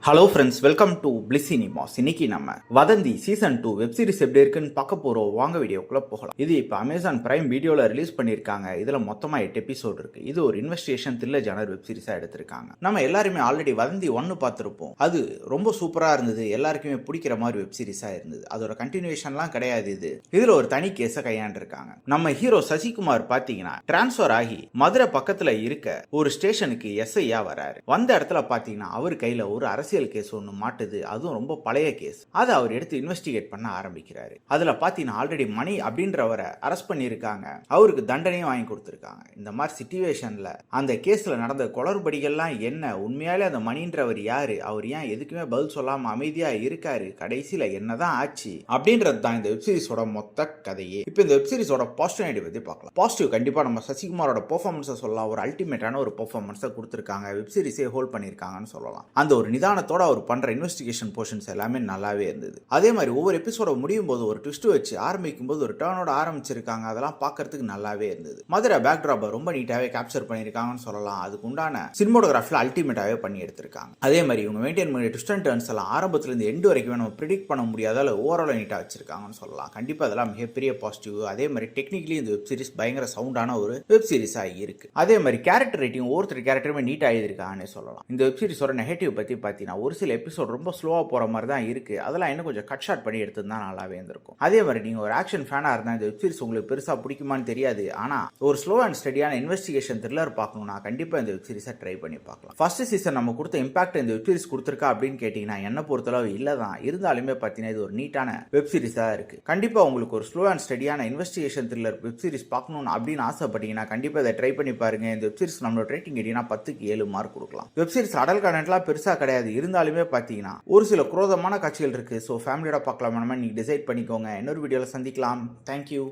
Hello friends, welcome to bliss cinemas. இன்னைக்கு நம்ம வதந்தி சீசன் 2 வெப் சீரிஸ் எப்படி இருக்குன்னு பார்க்க போறோம். வாங்க வீடியோக்குள்ள போகலாம். இது இப்போ அமேசான் பிரைம் வீடியோல ரிலீஸ் பண்ணிருக்காங்க. இதுல மொத்தமா 8 எபிசோட் இருக்கு. இது ஒரு இன்வெஸ்டிகேஷன் த்ரில்லர் ஜானர் வெப் சீரிஸா எடுத்திருக்காங்க. நம்ம எல்லாருமே ஆல்ரெடி வதந்தி 1 பார்த்திருப்போம். அது ரொம்ப சூப்பரா இருந்தது, எல்லாருக்குமே பிடிக்கிற மாதிரி வெப் சீரிஸா இருந்தது. அதோட கண்டினியூஷன்லாம் கிடையாது. இதுல ஒரு தனி கேஸை கையாண்டிருக்காங்க. நம்ம ஹீரோ சசிகுமார் பாத்தீங்கன்னா டிரான்ஸ்பர் ஆகி மதுரை பக்கத்துல இருக்க ஒரு ஸ்டேஷனுக்கு எஸ்ஐயா வராரு. வந்த இடத்துல பாத்தீங்கன்னா அவர் கையில ஒரு அரசியல் கேஸ் ஒன்று மாட்டுது. அதுவும் ரொம்ப பழைய கேஸ். அதை அவர் எடுத்து இன்வெஸ்டிகேட் பண்ண ஆரம்பிக்கிறாரு. அதுல பாத்தீங்கன்னா ஆல்ரெடி மணி அப்படின்றவரை அரெஸ்ட் பண்ணிருக்காங்க. அவருக்கு தண்டனையும் வாங்கி கொடுத்திருக்காங்க. இந்த மாதிரி சிச்சுவேஷன்ல அந்த கேஸ்ல நடந்த குளறுபடிகள்லாம் என்ன, உண்மையாலே அந்த மணின்றவர் யாரு, அவர் ஏன் எதுக்குமே பதில் சொல்லாம அமைதியா இருக்காரு, கடைசியில என்னதான் ஆச்சு அப்படின்றது தான் இந்த வெப்சீரிஸோட மொத்த கதையே. இப்போ இந்த வெப்சீரிஸோட பாசிட்டிவ் பத்தி பார்க்கலாம். பாசிட்டிவ் கண்டிப்பா நம்ம சசிகுமாரோட பெர்ஃபார்மன்ஸை சொல்லலாம். ஒரு அல்டிமேட்டான ஒரு பெர்ஃபார்மன்ஸை கொடுத்திருக்காங்க. வெப்சீரிஸே ஹோல்ட் பண்ணிருக்காங்கன்னு சொல்லலாம். அந்த ஒரு நிதானத்தோட அவர் பண்ற இன்வெஸ்டிகேஷன் போர்ஷன்ஸ் எல்லாமே நல்லாவே இருந்தது. அதே மாதிரி ஒவ்வொரு எபிசோட முடியும் போது ஒரு ட்விஸ்ட் வச்சு ஆரம்பிக்கும் போது ஒரு டர்னோட ஆரம்பிச்சிருக்காங்க. அதெல்லாம் பார்க்கறதுக்கு நல்லாவே இருந்தது. மதுரை பேக்ட்ராப்பை ரொம்ப நீட்டாவே கேப்சர் பண்ணிருக்காங்கன்னு சொல்லலாம். அதுக்கு உண்டான சினிமோட்டோகிராஃபில அல்டிமேட்டாவே பண்ணி எடுத்திருக்காங்க. அதே மாதிரி இவங்க மெயின்டைன் பண்ணி ட்விஸ்ட் அண்ட் டர்ன்ஸ் எல்லாம் ஆரம்பத்துல இருந்து எண்ட் வரைக்கும் நம்ம ப்ரிடிக்ட் பண்ண முடியாத ஓவரால் நீட்டா வச்சிருக்காங்கன்னு சொல்லலாம். கண்டிப்பா அதெல்லாம் மிகப்பெரிய பாசிட்டிவ். அதே மாதிரி டெக்னிக்கலி இந்த வெப் சீரிஸ் பயங்கர சவுண்டான ஒரு வெப் சீரிஸா இருக்கு. அதே மாதிரி கேரக்டர் ரைட்டிங் ஒவ்வொருத்தர் கேரக்டருமே நீட்டா எழுதிருக்காங்கன்னு சொல்லலாம். இந்த வெப் சீரிஸோட நெகட்டிவ் பத்தி பார்த்தீங்கன்னா ஒரு சில எபிசோட் ரொம்ப ஸ்லோவா போற மாதிரி தான் இருக்கு. அதெல்லாம் இன்னும் கொஞ்சம் கட் ஷாட் பண்ணி எடுத்துதான் நல்லாவே இருந்திருக்கும். அதே மாதிரி நீங்க ஒரு ஆக்ஷன் ஃபேனா இருந்தா இந்த வெப் சீரிஸ் உங்களுக்கு பெருசா பிடிக்குமான்னு தெரியாது. ஆனா ஒரு ஸ்லோ அண்ட் ஸ்டடியான இன்வெஸ்டிகேஷன் த்ரில்லர் பார்க்கணும்னா கண்டிப்பா இந்த வெப் சீரிஸை ட்ரை பண்ணி பார்க்கலாம். ஃபர்ஸ்ட் சீசன் நம்ம கொடுத்த இம்பாக்ட் இந்த வெப் சீரிஸ் கொடுத்திருக்கா அப்படின்னு கேட்டீங்கன்னா என்ன பொறுத்தளவு இல்லதான். இருந்தாலுமே பார்த்தீங்கன்னா இது ஒரு நீட்டான வெப் சீரிஸா இருக்கு. கண்டிப்பா உங்களுக்கு ஒரு ஸ்லோ அண்ட் ஸ்டடியான இன்வெஸ்டிகேஷன் த்ரில்லர் வெப் சீரிஸ் பார்க்கணும் அப்படின்னு ஆசைப்பட்டீங்கன்னா கண்டிப்பா இதை ட்ரை பண்ணி பாருங்க. இந்த வெப் சீரிஸ் நம்மளோட ரேட்டிங் கேட்டீங்கன்னா 10க்கு 7 மார்க் கொடுக்கலாம். வெப் சீரிஸ் அடல் கண்டென்ட்லாம் பெருசா கிடையாது. இருந்தாலுமே பார்த்தீங்கன்னா ஒரு சில குரோதமான காட்சிகள் இருக்கு. ஸோ ஃபேமிலியோட பார்க்கலாம். நீங்க டிசைட் பண்ணிக்கோங்க. இன்னொரு வீடியோல சந்திக்கலாம். தேங்க்யூ.